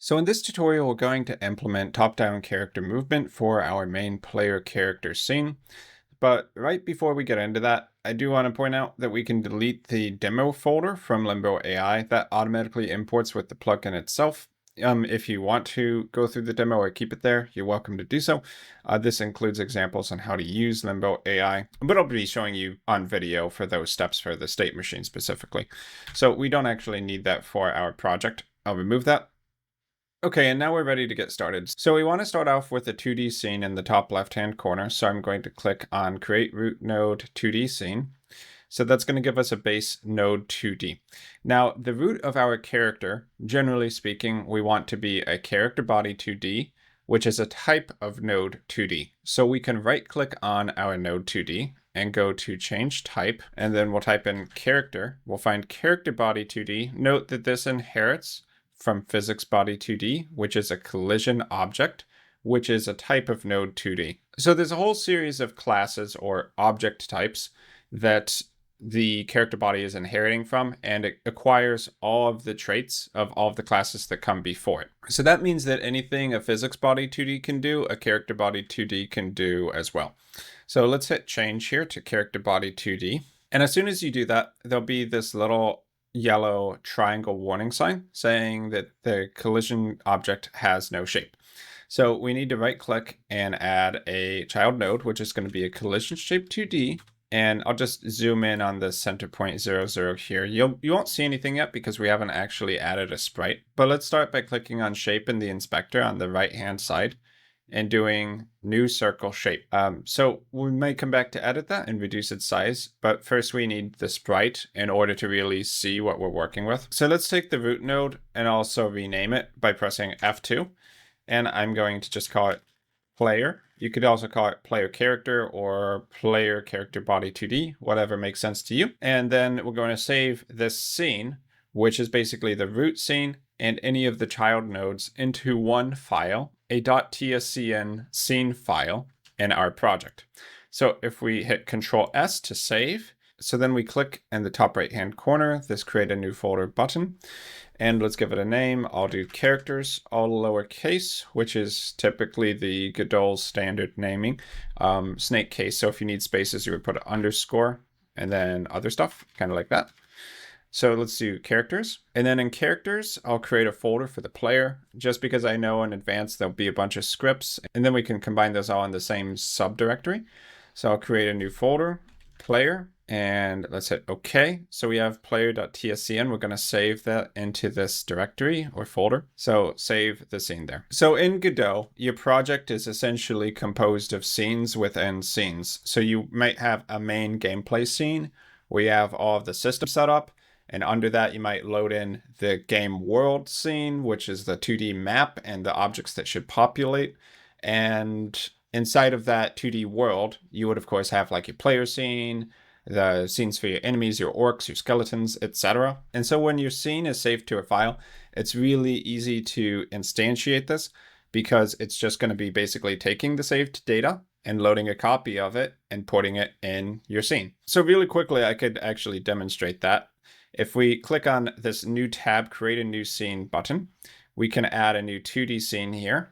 So in this tutorial, we're going to implement top-down character movement for our main player character scene. But right before we get into that, I do want to point out that we can delete the demo folder from Limbo AI that automatically imports with the plugin itself. If you want to go through the demo or keep it there, you're welcome to do so. This includes examples on how to use Limbo AI, but I'll be showing you on video for those steps for the state machine specifically. So we don't actually need that for our project. I'll remove that. Okay, and now we're ready to get started. So we want to start off with a 2D scene in the top left-hand corner. So I'm going to click on Create Root Node 2D Scene. So that's going to give us a base node 2D. Now, the root of our character, generally speaking, we want to be a character body 2D, which is a type of node 2D. So we can right-click on our node 2D and go to Change Type, and then we'll type in Character. We'll find Character Body 2D. Note that this inherits from Physics Body 2D, which is a collision object, which is a type of node 2D. So there's a whole series of classes or object types that the character body is inheriting from, and it acquires all of the traits of all of the classes that come before it. So that means that anything a Physics Body 2D can do, a Character Body 2D can do as well. So let's hit Change here to Character Body 2D. And as soon as you do that, there'll be this little yellow triangle warning sign saying that the collision object has no shape. So we need to right click and add a child node, which is going to be a collision shape 2D. And I'll just zoom in on the center point 00 here. You won't see anything yet because we haven't actually added a sprite. But let's start by clicking on shape in the inspector on the right hand side and doing new circle shape. So we may come back to edit that and reduce its size, but first we need the sprite in order to really see what we're working with. So let's take the root node and also rename it by pressing F2. And I'm going to just call it player. You could also call it player character or player character body 2D, whatever makes sense to you. And then we're going to save this scene, which is basically the root scene and any of the child nodes, into one file, a .tscn scene file in our project. So if we hit Control S to save, so then we click in the top right hand corner, this create a new folder button, and let's give it a name. I'll do characters, all lowercase, which is typically the Godot standard naming, snake case. So if you need spaces, you would put an underscore and then other stuff, kind of like that. So let's do characters. And then in characters, I'll create a folder for the player just because I know in advance there'll be a bunch of scripts and then we can combine those all in the same subdirectory. So I'll create a new folder, player, and let's hit OK. So we have player.tscn. We're going to save that into this directory or folder. So save the scene there. So in Godot, your project is essentially composed of scenes within scenes. So you might have a main gameplay scene where you have all of the system set up. And under that, you might load in the game world scene, which is the 2D map and the objects that should populate. And inside of that 2D world, you would, of course, have like your player scene, the scenes for your enemies, your orcs, your skeletons, etc. And so when your scene is saved to a file, it's really easy to instantiate this because it's just going to be basically taking the saved data and loading a copy of it and putting it in your scene. So really quickly, I could actually demonstrate that. If we click on this new tab, create a new scene button, we can add a new 2D scene here.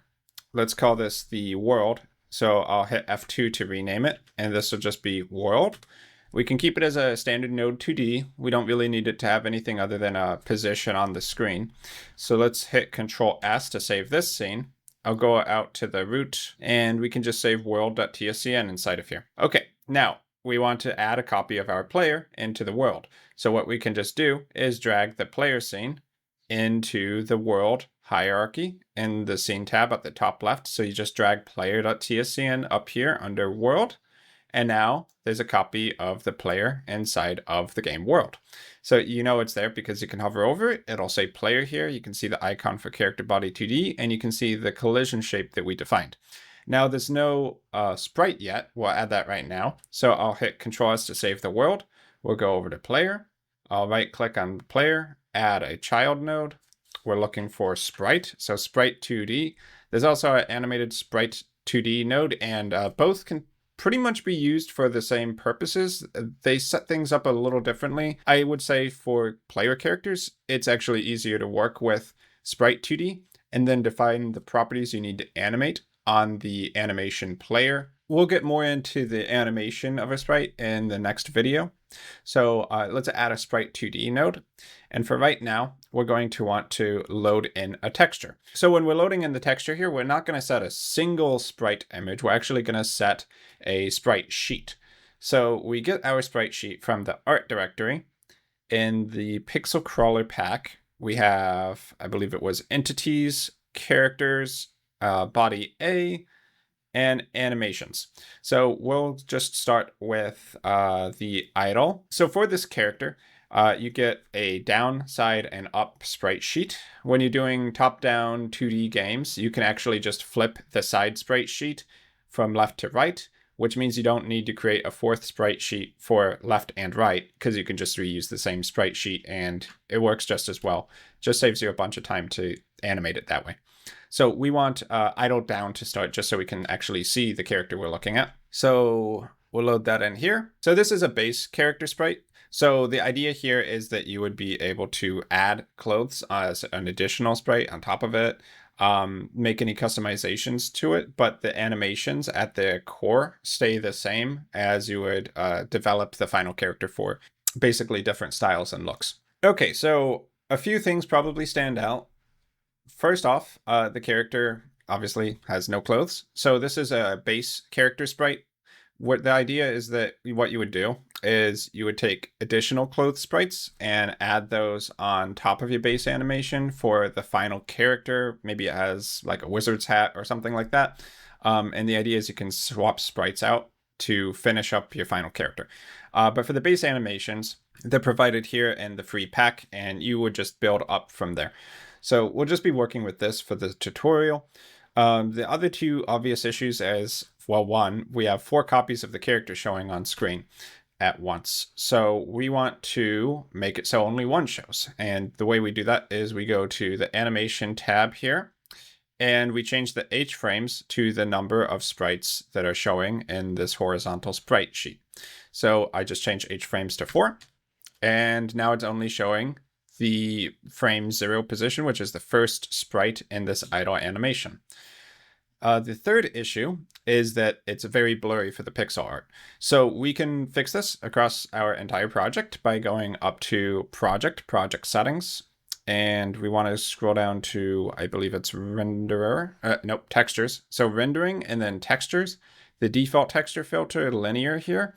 Let's call this the world. So I'll hit F2 to rename it, and this will just be world. We can keep it as a standard node 2D. We don't really need it to have anything other than a position on the screen. So let's hit Control S to save this scene. I'll go out to the root and we can just save world.tscn inside of here. Okay, now we want to add a copy of our player into the world. So what we can just do is drag the player scene into the world hierarchy in the scene tab at the top left. So you just drag player.tscn up here under world. And now there's a copy of the player inside of the game world. So you know it's there because you can hover over it. It'll say player here. You can see the icon for character body 2D, and you can see the collision shape that we defined. Now there's no sprite yet. We'll add that right now. So I'll hit Control S to save the world. We'll go over to player. I'll right click on player, add a child node. We're looking for sprite. So sprite 2D. There's also an animated sprite 2D node, and both can pretty much be used for the same purposes. They set things up a little differently. I would say for player characters, it's actually easier to work with Sprite 2D and then define the properties you need to animate on the animation player. We'll get more into the animation of a sprite in the next video. So let's add a Sprite 2D node. And for right now, we're going to want to load in a texture. So when we're loading in the texture here, we're not going to set a single sprite image. We're actually going to set a sprite sheet. So we get our sprite sheet from the art directory. In the pixel crawler pack, we have, I believe it was entities, characters, body A, and animations. So we'll just start with the idle. So for this character, you get a down, side, and up sprite sheet. When you're doing top-down 2D games, you can actually just flip the side sprite sheet from left to right, which means you don't need to create a fourth sprite sheet for left and right, because you can just reuse the same sprite sheet and it works just as well. Just saves you a bunch of time to animate it that way. So we want idle down to start just so we can actually see the character we're looking at. So we'll load that in here. So this is a base character sprite. So the idea here is that you would be able to add clothes as an additional sprite on top of it, make any customizations to it, but the animations at the core stay the same as you would develop the final character for, basically different styles and looks. Okay, so a few things probably stand out. First off, the character obviously has no clothes. So this is a base character sprite. What the idea is that what you would do is you would take additional clothes sprites and add those on top of your base animation for the final character. Maybe it has like a wizard's hat or something like that. And the idea is you can swap sprites out to finish up your final character. But for the base animations, they're provided here in the free pack, and you would just build up from there. So we'll just be working with this for the tutorial. The other two obvious issues is, well, one, we have 4 copies of the character showing on screen at once. So we want to make it so only one shows. And the way we do that is we go to the animation tab here, and we change the H frames to the number of sprites that are showing in this horizontal sprite sheet. So I just changed H frames to 4, and now it's only showing the frame 0 position, which is the first sprite in this idle animation. The third issue is that it's very blurry for the pixel art. So we can fix this across our entire project by going up to project settings, and we want to scroll down to, I believe it's renderer, nope, textures. So rendering and then textures. The default texture filter, linear here,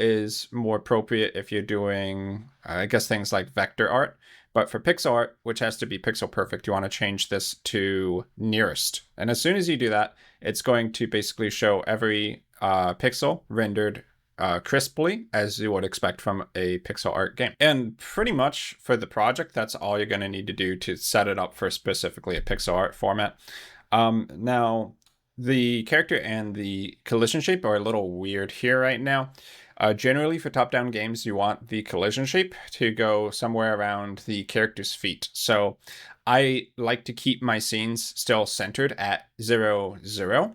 is more appropriate if you're doing, I guess, things like vector art. But for pixel art, which has to be pixel perfect, you want to change this to nearest. And as soon as you do that, it's going to basically show every pixel rendered crisply, as you would expect from a pixel art game. And pretty much for the project, that's all you're going to need to do to set it up for specifically a pixel art format. Now, the character and the collision shape are a little weird here right now. Generally, for top-down games, you want the collision shape to go somewhere around the character's feet. So I like to keep my scenes still centered at 0, 0,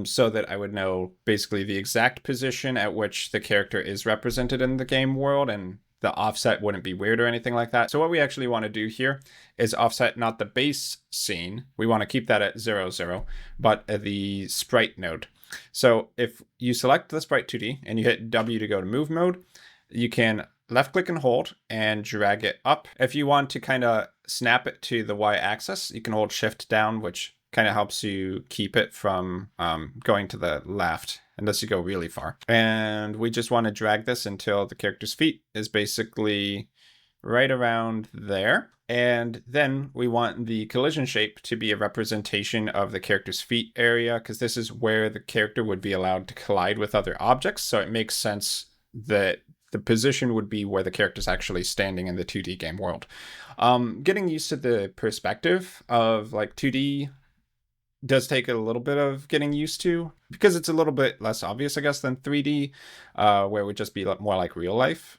so that I would know basically the exact position at which the character is represented in the game world, and the offset wouldn't be weird or anything like that. So what we actually want to do here is offset not the base scene. We want to keep that at 0, 0, but the sprite node. So if you select the Sprite 2D and you hit W to go to move mode, you can left click and hold and drag it up. If you want to kind of snap it to the Y axis, you can hold shift down, which kind of helps you keep it from going to the left unless you go really far. And we just want to drag this until the character's feet is basically right around there. And then we want the collision shape to be a representation of the character's feet area, because this is where the character would be allowed to collide with other objects. So it makes sense that the position would be where the character's actually standing in the 2D game world. Getting used to the perspective of like 2D does take a little bit of getting used to, because it's a little bit less obvious, I guess, than 3D, where it would just be more like real life.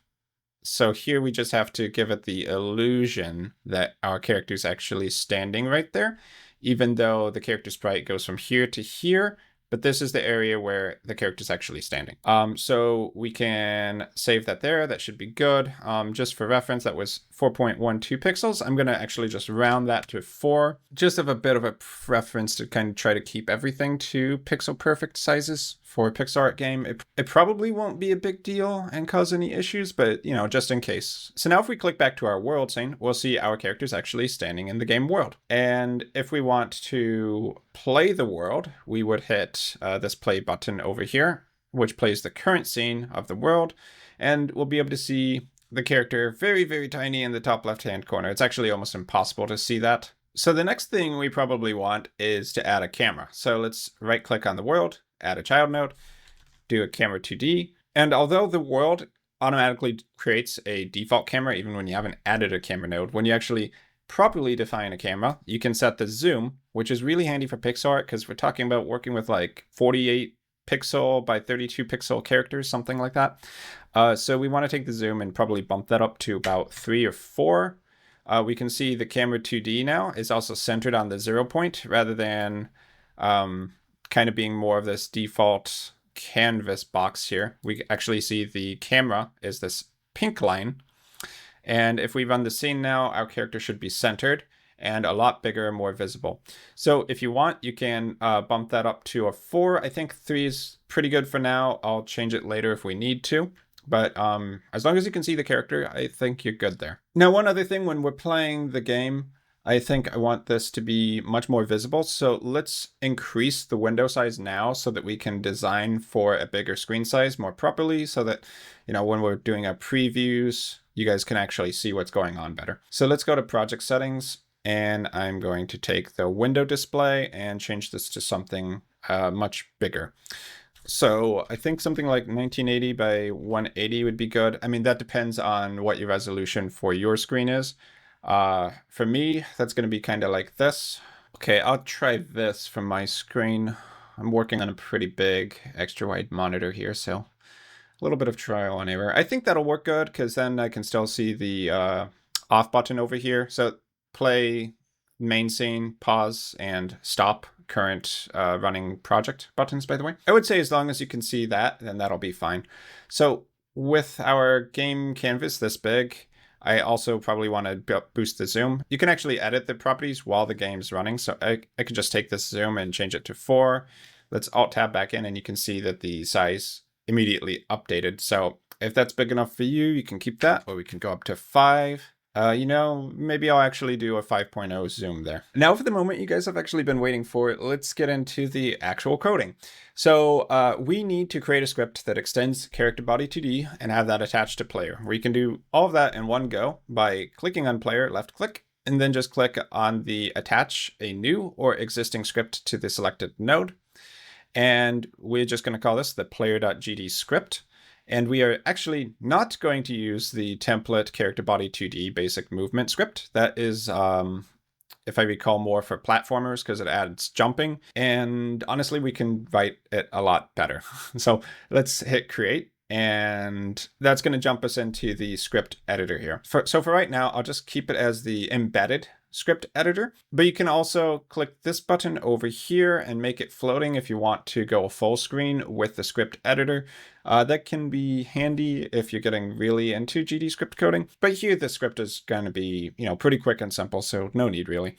So here we just have to give it the illusion that our character's actually standing right there, even though the character sprite goes from here to here, but this is the area where the character is actually standing. So we can save that there. That should be good. Just for reference, that was 4.12 pixels. I'm going to actually just round that to 4. Just have a bit of a preference to kind of try to keep everything to pixel perfect sizes for a pixel art game. It probably won't be a big deal and cause any issues, but you know, just in case. So now if we click back to our world scene, we'll see our characters actually standing in the game world. And if we want to play the world, we would hit this play button over here, which plays the current scene of the world. And we'll be able to see the character very, very tiny in the top left-hand corner. It's actually almost impossible to see that. So the next thing we probably want is to add a camera. So let's right click on the world, add a child node, do a camera 2D. And although the world automatically creates a default camera, even when you haven't added a camera node, when you actually properly define a camera, you can set the zoom, which is really handy for pixel art because we're talking about working with like 48 pixel by 32 pixel characters, something like that. So we want to take the zoom and probably bump that up to about 3 or 4. We can see the camera 2D now is also centered on the 0 point rather than kind of being more of this default canvas box here. We actually see the camera is this pink line. And if we run the scene now, our character should be centered and a lot bigger and more visible. So if you want, you can bump that up to a 4. I think 3 is pretty good for now. I'll change it later if we need to. But as long as you can see the character, I think you're good there. Now, one other thing, when we're playing the game, I think I want this to be much more visible. So let's increase the window size now so that we can design for a bigger screen size more properly so that, you know, when we're doing our previews, you guys can actually see what's going on better. So let's go to project settings, and I'm going to take the window display and change this to something much bigger. So I think something like 1980 by 180 would be good. I mean, that depends on what your resolution for your screen is. For me, that's going to be kind of like this. Okay, I'll try this from my screen. I'm working on a pretty big extra wide monitor here, so a little bit of trial and error. I think that'll work good because then I can still see the off button over here. So play, main scene, pause, and stop current running project buttons, by the way. I would say as long as you can see that, then that'll be fine. So with our game canvas this big, I also probably want to boost the zoom. You can actually edit the properties while the game's running. So I could just take this zoom and change it to 4. Let's Alt Tab back in and you can see that the size immediately updated. So if that's big enough for you, you can keep that, or we can go up to 5. You know, maybe I'll actually do a 5.0 zoom there. Now for the moment you guys have actually been waiting for, let's get into the actual coding. So we need to create a script that extends character body 2D and have that attached to player. We can do all of that in one go by clicking on player, left click, and then just click on the attach a new or existing script to the selected node. And we're just going to call this the player.GDScript. And we are actually not going to use the template character body 2D basic movement script. That is, if I recall, more for platformers because it adds jumping. And honestly, we can write it a lot better. So let's hit create. And that's going to jump us into the script editor here. So for right now, I'll just keep it as the embedded script editor, but you can also click this button over here and make it floating if you want to go full screen with the script editor. That can be handy if you're getting really into GDScript coding, but here the script is going to be, you know, pretty quick and simple, so no need really.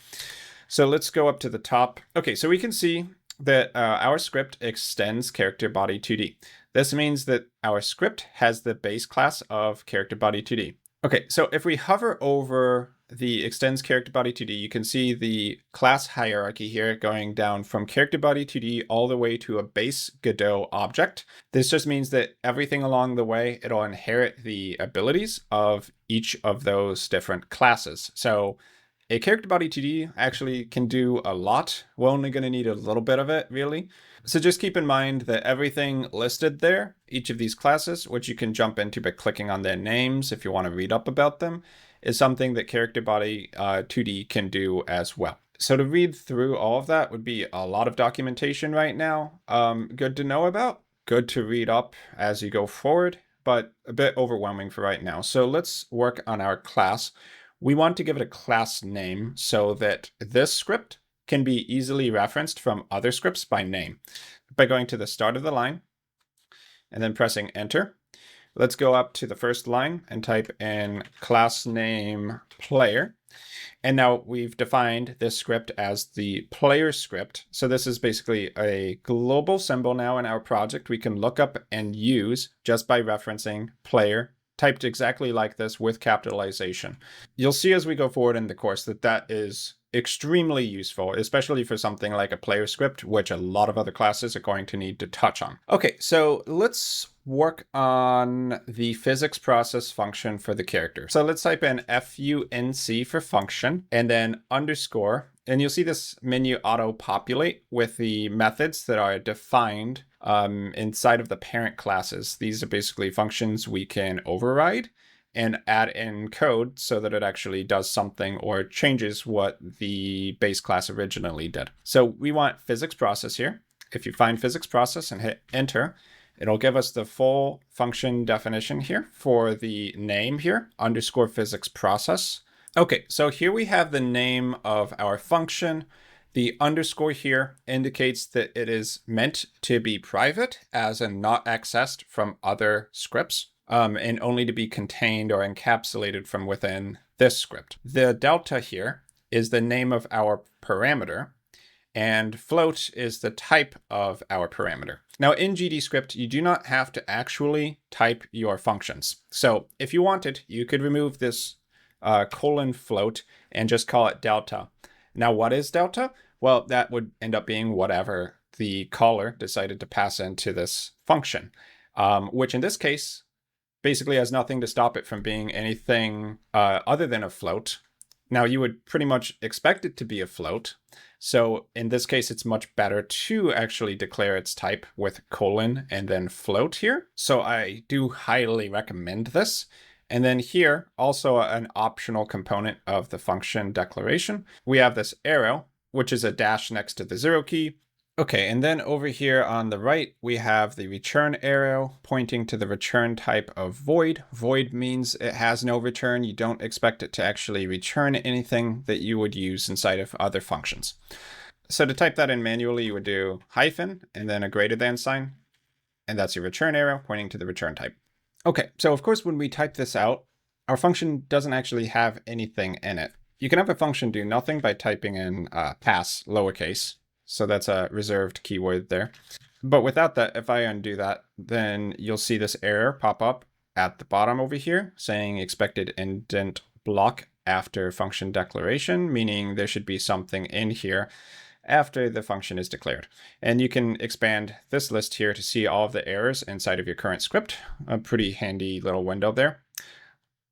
So let's go up to the top. Okay, so we can see that our script extends character body 2D. This means that our script has the base class of character body 2D. Okay, so if we hover over the extends character body 2D, you can see the class hierarchy here going down from character body 2D all the way to a base Godot object. This just means that everything along the way, it'll inherit the abilities of each of those different classes. So a character body 2D actually can do a lot. We're only going to need a little bit of it, really. So just keep in mind that everything listed there, each of these classes, which you can jump into by clicking on their names if you want to read up about them, is something that character body 2D can do as well. So to read through all of that would be a lot of documentation right now. Good to know about, good to read up as you go forward, but a bit overwhelming for right now. So let's work on our class. We want to give it a class name so that this script can be easily referenced from other scripts by name. by going to the start of the line and then pressing enter. Let's go up to the first line and type in class name player. And now we've defined this script as the player script. So this is basically a global symbol now in our project we can look up and use just by referencing player, typed exactly like this with capitalization. You'll see as we go forward in the course that that is extremely useful, especially for something like a player script, which a lot of other classes are going to need to touch on. Okay, so let's work on the physics process function for the character. So let's type in func for function and then underscore, and you'll see this menu auto-populate with the methods that are defined inside of the parent classes. These are basically functions we can override and add in code so that it actually does something or changes what the base class originally did. So we want physics process here. If you find physics process and hit enter, it'll give us the full function definition here for the name here, underscore physics process. Okay, so here we have the name of our function. The underscore here indicates that it is meant to be private, as in not accessed from other scripts, and only to be contained or encapsulated from within this script. The delta here is the name of our parameter, and float is the type of our parameter. Now in GDScript, you do not have to actually type your functions. So if you wanted, you could remove this colon float and just call it delta. Now what is delta? Well, that would end up being whatever the caller decided to pass into this function, which in this case basically has nothing to stop it from being anything other than a float. Now you would pretty much expect it to be a float. So in this case, it's much better to actually declare its type with colon and then float here. So I do highly recommend this. And then here, also an optional component of the function declaration, we have this arrow, which is a dash next to the 0 key. Okay, and then over here on the right, we have the return arrow pointing to the return type of void. Void means it has no return. You don't expect it to actually return anything that you would use inside of other functions. So to type that in manually, you would do hyphen and then a greater than sign. And that's your return arrow pointing to the return type. Okay, so of course, when we type this out, our function doesn't actually have anything in it. You can have a function do nothing by typing in pass lowercase. So that's a reserved keyword there. But without that, if I undo that, then you'll see this error pop up at the bottom over here saying expected indent block after function declaration, meaning there should be something in here after the function is declared. And you can expand this list here to see all of the errors inside of your current script. A pretty handy little window there.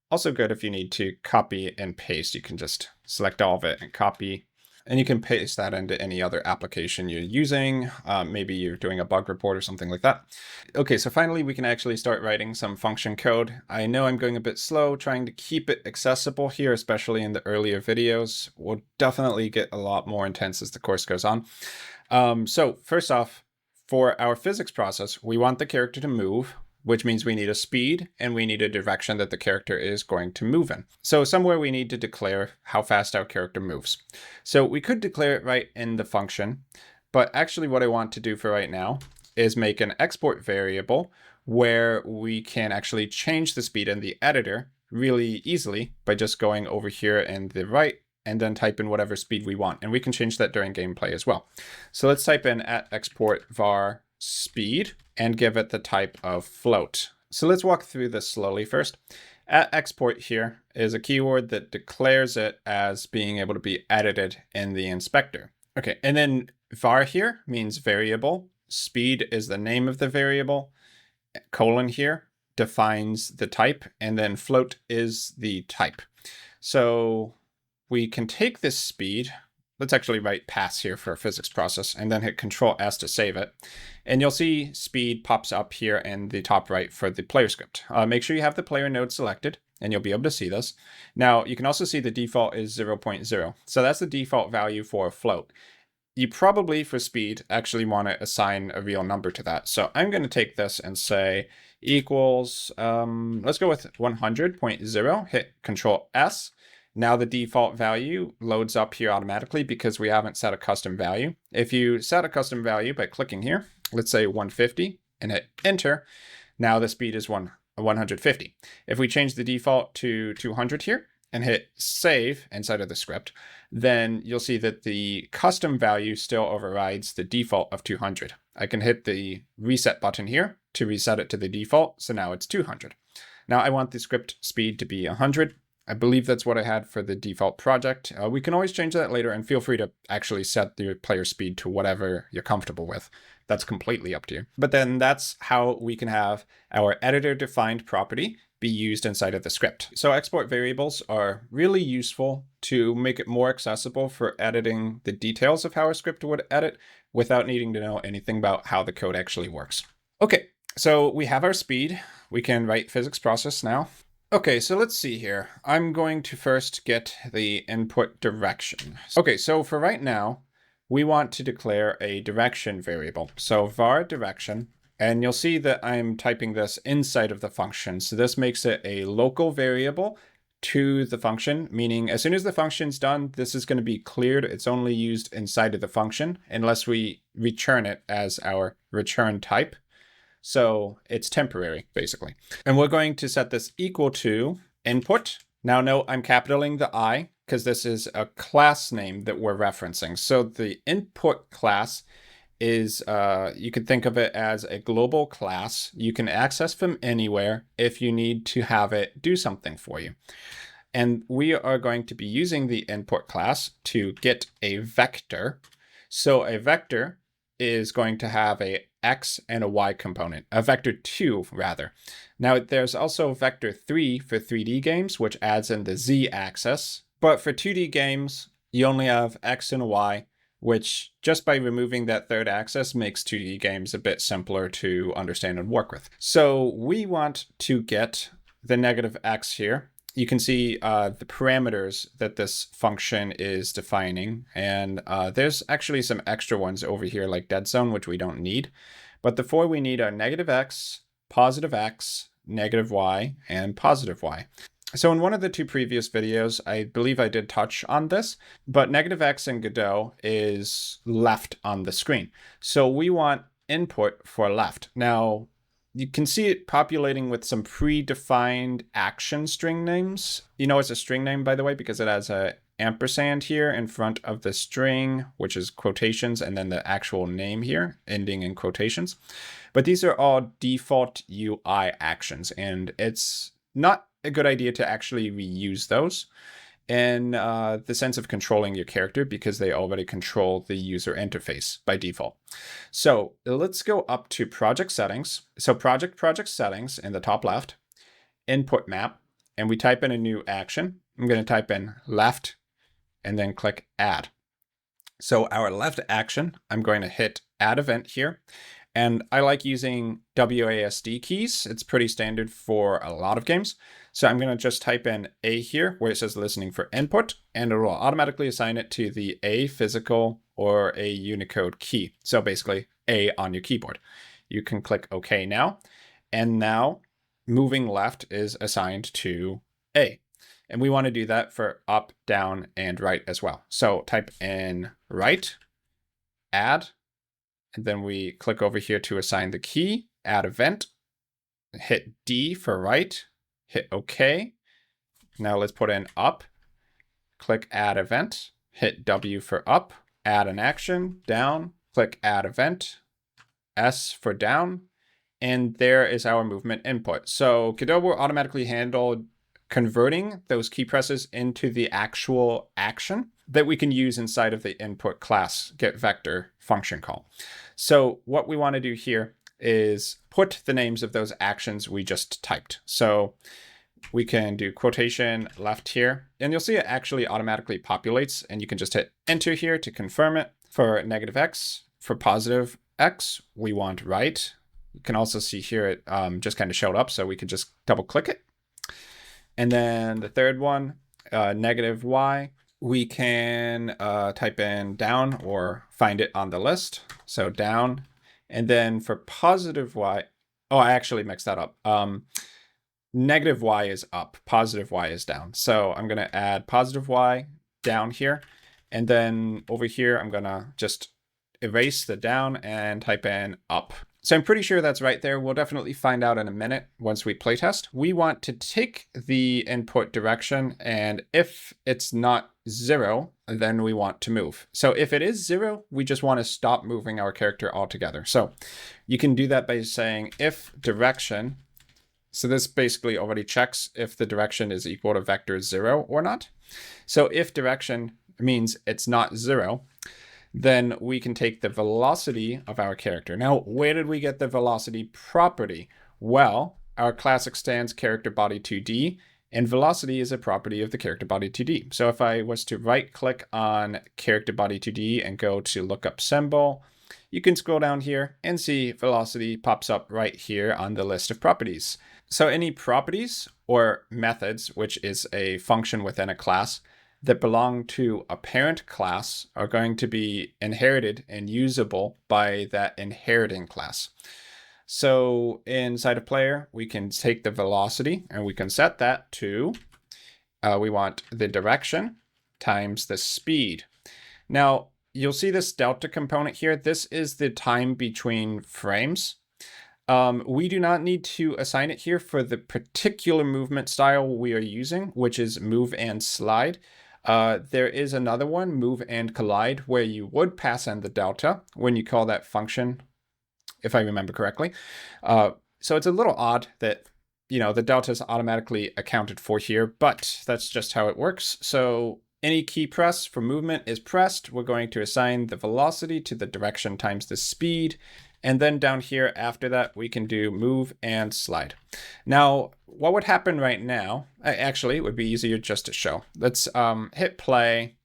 Also good if you need to copy and paste. You can just select all of it and copy. And you can paste that into any other application you're using. Maybe you're doing a bug report or something like that. Okay, so finally we can actually start writing some function code. I know I'm going a bit slow trying to keep it accessible here, especially in the earlier videos. We'll definitely get a lot more intense as the course goes on. So first off, for our physics process, we want the character to move, which means we need a speed and we need a direction that the character is going to move in. So somewhere we need to declare how fast our character moves. So we could declare it right in the function, but actually what I want to do for right now is make an export variable where we can actually change the speed in the editor really easily by just going over here in the right and then type in whatever speed we want. And we can change that during gameplay as well. So let's type in @export var speed and give it the type of float. So let's walk through this slowly first. @export here is a keyword that declares it as being able to be edited in the inspector. Okay, and then var here means variable. Speed is the name of the variable. Colon here defines the type, and then float is the type. So we can take this speed. Let's actually write pass here for a physics process and then hit Control S to save it. And you'll see speed pops up here in the top right for the player script. Make sure you have the player node selected and you'll be able to see this. Now you can also see the default is 0.0. So that's the default value for a float. You probably for speed actually want to assign a real number to that. So I'm going to take this and say equals, let's go with 100.0, hit Control S. Now the default value loads up here automatically because we haven't set a custom value. If you set a custom value by clicking here, let's say 150 and hit enter, now the speed is 150. If we change the default to 200 here and hit save inside of the script, then you'll see that the custom value still overrides the default of 200. I can hit the reset button here to reset it to the default, so now it's 200. Now I want the script speed to be 100. I believe that's what I had for the default project. We can always change that later, and feel free to actually set the player speed to whatever you're comfortable with. That's completely up to you. But then that's how we can have our editor defined property be used inside of the script. So export variables are really useful to make it more accessible for editing the details of how a script would edit without needing to know anything about how the code actually works. Okay, so we have our speed. We can write physics process now. Okay, so let's see here. I'm going to first get the input direction. Okay, so for right now, we want to declare a direction variable. So var direction, and you'll see that I'm typing this inside of the function. So this makes it a local variable to the function, meaning as soon as the function's done, this is going to be cleared. It's only used inside of the function unless we return it as our return type. So it's temporary, basically. And we're going to set this equal to input. Now note I'm capitaling the I because this is a class name that we're referencing. So the input class is, you could think of it as a global class you can access from anywhere if you need to have it do something for you. And we are going to be using the input class to get a vector. So a vector is going to have a X and a Y component, a vector 2 rather. Now there's also vector 3 for 3D games, which adds in the Z axis. But for 2D games, you only have X and Y, which just by removing that third axis makes 2D games a bit simpler to understand and work with. So we want to get the negative X here. You can see the parameters that this function is defining. And there's actually some extra ones over here like dead zone, which we don't need. But the four we need are negative X, negative Y, and positive Y. So in one of the two previous videos, I believe I did touch on this, but negative X in Godot is left on the screen. So we want input for left. Now, you can see it populating with some predefined action string names. You know it's a string name, by the way, because it has a ampersand here in front of the string, which is quotations, and then the actual name here, ending in quotations. But these are all default UI actions, and it's not a good idea to actually reuse those in the sense of controlling your character because they already control the user interface by default. So let's go up to project settings. So project settings in the top left, input map, and we type in a new action. I'm going to type in left and then click add. So our left action, I'm going to hit add event here. And I like using WASD keys. It's pretty standard for a lot of games. So I'm going to just type in A here where it says listening for input, and it will automatically assign it to the A physical or a Unicode key. So basically A on your keyboard. You can click OK now. And now moving left is assigned to A. And we want to do that for up, down, and right as well. So type in right, add, and then we click over here to assign the key, add event, hit D for right, hit OK. Now let's put in up, click add event, hit W for up, add an action, down, click add event, S for down, and there is our movement input. So Godot will automatically handle converting those key presses into the actual action that we can use inside of the input class getVector function call. So what we want to do here is put the names of those actions we just typed. So we can do quotation left here, and you'll see it actually automatically populates, and you can just hit enter here to confirm it. For negative X, for positive X, we want right. You can also see here it just kind of showed up, so we could just double click it. And then the third one, negative Y, we can type in down or find it on the list. So down. And then for positive Y, oh, I actually mixed that up. negative y is up, positive y is down. So I'm going to add positive y down here. And then over here, I'm going to just erase the down and type in up. So I'm pretty sure that's right there. We'll definitely find out in a minute once we playtest. We want to take the input direction, and if it's not 0, then we want to move. So if it is 0, we just want to stop moving our character altogether. So you can do that by saying if direction. So this basically already checks if the direction is equal to vector 0 or not. So if direction means it's not 0, then we can take the velocity of our character. Now, where did we get the velocity property? Well, our class extends character body 2D, and velocity is a property of the character body 2D. So if I was to right click on character body 2D and go to lookup symbol, you can scroll down here and see velocity pops up right here on the list of properties. So any properties or methods, which is a function within a class, that belong to a parent class are going to be inherited and usable by that inheriting class. So inside of player, we can take the velocity and we can set that to, we want the direction times the speed. Now, you'll see this delta component here. This is the time between frames. We do not need to assign it here for the particular movement style we are using, which is move and slide. There is another one, move and collide, where you would pass in the delta when you call that function, if I remember correctly. So it's a little odd that, the delta is automatically accounted for here, but that's just how it works. So any key press for movement is pressed. We're going to assign the velocity to the direction times the speed. And then down here after that, we can do move and slide. Now, what would happen right now, actually, it would be easier just to show. Let's hit play,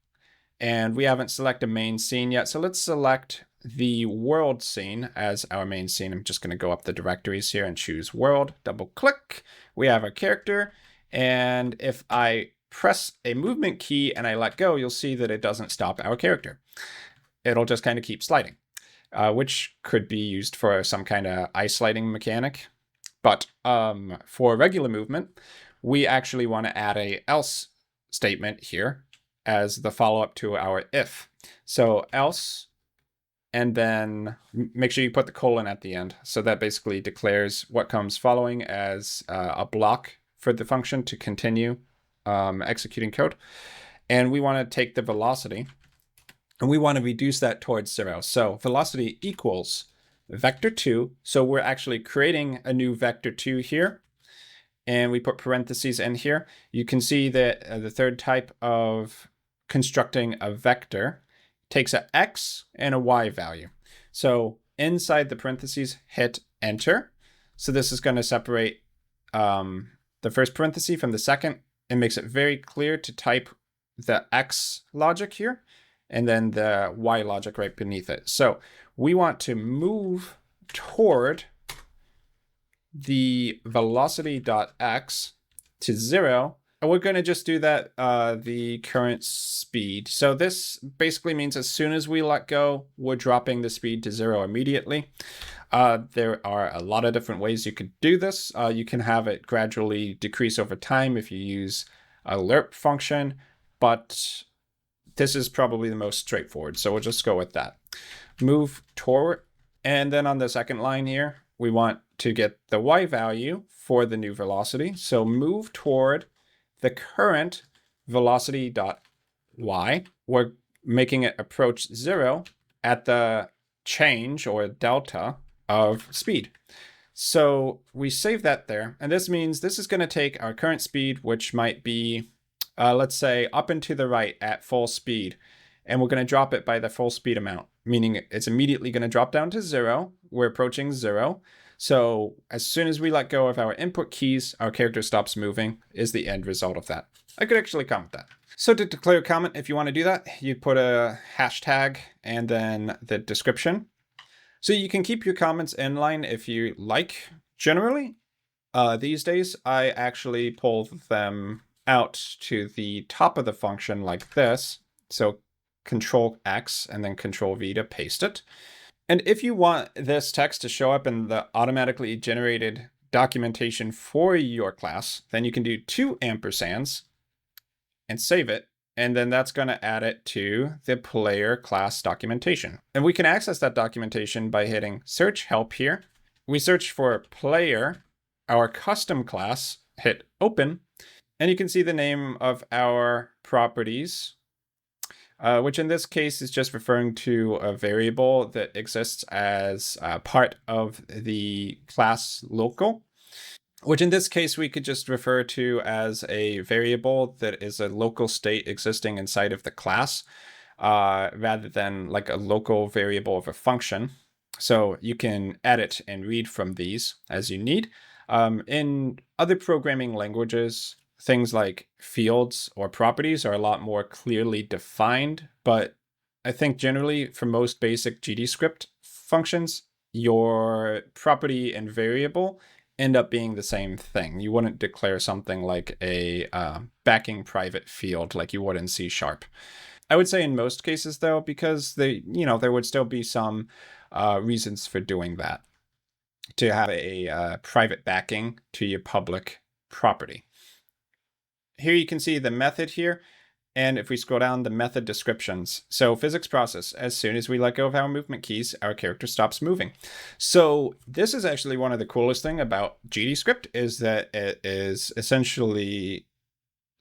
and we haven't selected main scene yet. So let's select the world scene as our main scene. I'm just going to go up the directories here and choose world, double click. We have our character. And if I press a movement key and I let go, you'll see that it doesn't stop our character. It'll just kind of keep sliding. Which could be used for some kind of ice-sliding mechanic. But for regular movement, we actually want to add a else statement here as the follow-up to our if. So else, and then make sure you put the colon at the end. So that basically declares what comes following as a block for the function to continue executing code. And we want to take the velocity, and we want to reduce that towards 0. So velocity equals vector 2. So we're actually creating a new vector 2 here. And we put parentheses in here. You can see that the third type of constructing a vector takes an x and a y value. So inside the parentheses, hit enter. So this is going to separate the first parenthesis from the second. It makes it very clear to type the x logic here, and then the y logic right beneath it. So we want to move toward the velocity.x to 0. And we're going to just do that the current speed. So this basically means as soon as we let go, we're dropping the speed to 0 immediately. There are a lot of different ways you could do this. You can have it gradually decrease over time if you use a lerp function, but this is probably the most straightforward, so we'll just go with that. Move toward, and then on the second line here, we want to get the y value for the new velocity. So move toward the current velocity.y. We're making it approach 0 at the change or delta of speed. So we save that there, and this means this is going to take our current speed, which might be let's say up and to the right at full speed, and we're going to drop it by the full speed amount, meaning it's immediately going to drop down to 0. We're approaching 0. So as soon as we let go of our input keys, our character stops moving is the end result of that. I could actually comment that. So to declare a comment, if you want to do that, you put a hashtag and then the description. So you can keep your comments inline if you like. Generally, these days, I actually pull them out to the top of the function like this. So Control X and then Control V to paste it. And if you want this text to show up in the automatically generated documentation for your class, then you can do 2 ampersands and save it. And then that's going to add it to the player class documentation. And we can access that documentation by hitting search help here. We search for player, our custom class, hit open, and you can see the name of our properties, which in this case is just referring to a variable that exists as part of the class local, which in this case we could just refer to as a variable that is a local state existing inside of the class, rather than like a local variable of a function. So you can edit and read from these as you need. In other programming languages, things like fields or properties are a lot more clearly defined, but I think generally for most basic GDScript functions, your property and variable end up being the same thing. You wouldn't declare something like a backing private field like you would in C#. I would say in most cases though, because there would still be some reasons for doing that, to have a private backing to your public property. Here you can see the method here. And if we scroll down, the method descriptions. So physics process, as soon as we let go of our movement keys, our character stops moving. So this is actually one of the coolest thing about GDScript, is that it is essentially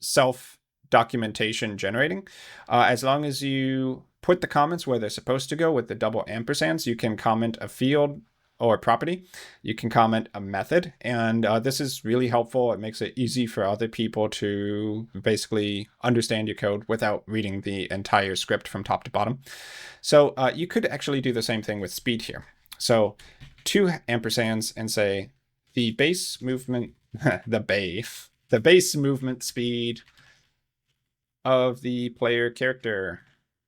self-documentation generating. As long as you put the comments where they're supposed to go with the double ampersands, you can comment a field or property, you can comment a method, and this is really helpful. It makes it easy for other people to basically understand your code without reading the entire script from top to bottom. So you could actually do the same thing with speed here. So 2 ampersands and say the base movement, the base movement speed of the player character.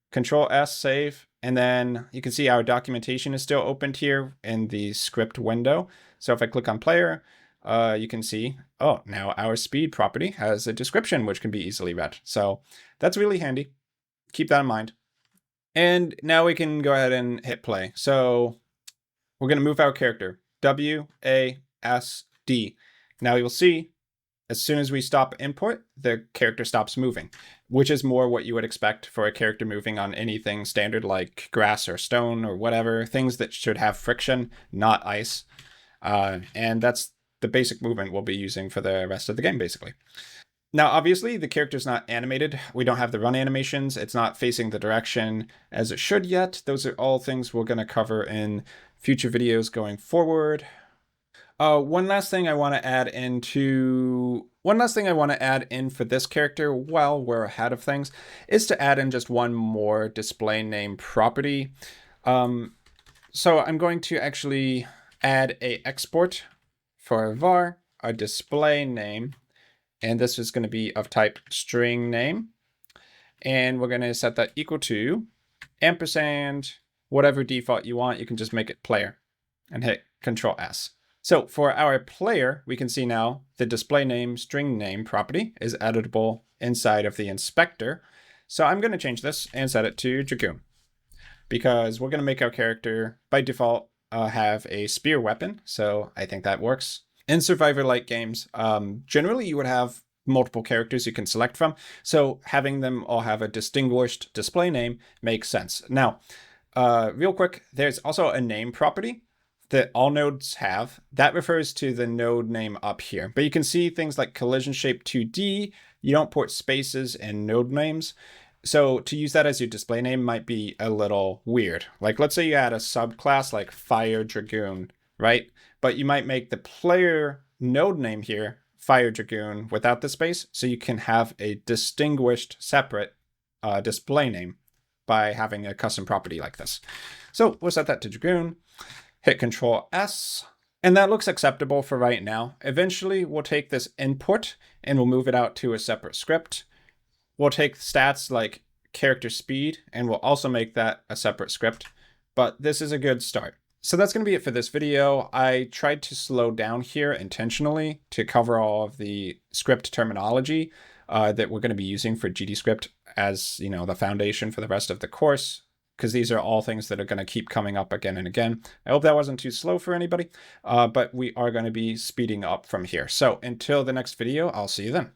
Control S, save, and then you can see our documentation is still opened here in the script window. So if I click on player, you can see, oh, now our speed property has a description which can be easily read. So that's really handy. Keep that in mind. And now we can go ahead and hit play. So we're going to move our character, WASD. Now you'll see, as soon as we stop input, the character stops moving, which is more what you would expect for a character moving on anything standard like grass or stone or whatever, things that should have friction, not ice. And that's the basic movement we'll be using for the rest of the game, basically. Now, obviously, the character's not animated. We don't have the run animations. It's not facing the direction as it should yet. Those are all things we're going to cover in future videos going forward. One last thing I want to add in for this character while we're ahead of things is to add in just one more display name property. So I'm going to actually add a export for var, a display name, and this is going to be of type string name. And we're going to set that equal to ampersand, whatever default you want. You can just make it player and hit Control S. So for our player, we can see now the display name string name property is editable inside of the inspector. So I'm going to change this and set it to Dragoon, because we're going to make our character by default have a spear weapon. So I think that works. In Survivor-like games, generally you would have multiple characters you can select from. So having them all have a distinguished display name makes sense. Now, real quick, there's also a name property that all nodes have. That refers to the node name up here. But you can see things like collision shape 2D, you don't put spaces in node names. So to use that as your display name might be a little weird. Like let's say you add a subclass like Fire Dragoon, right? But you might make the player node name here Fire Dragoon without the space, so you can have a distinguished separate display name by having a custom property like this. So we'll set that to Dragoon. Hit Control S, and that looks acceptable for right now. Eventually, we'll take this input and we'll move it out to a separate script. We'll take stats like character speed, and we'll also make that a separate script, but this is a good start. So that's going to be it for this video. I tried to slow down here intentionally to cover all of the script terminology that we're going to be using for GDScript as, the foundation for the rest of the course. because these are all things that are going to keep coming up again and again. I hope that wasn't too slow for anybody, but we are going to be speeding up from here. So until the next video, I'll see you then.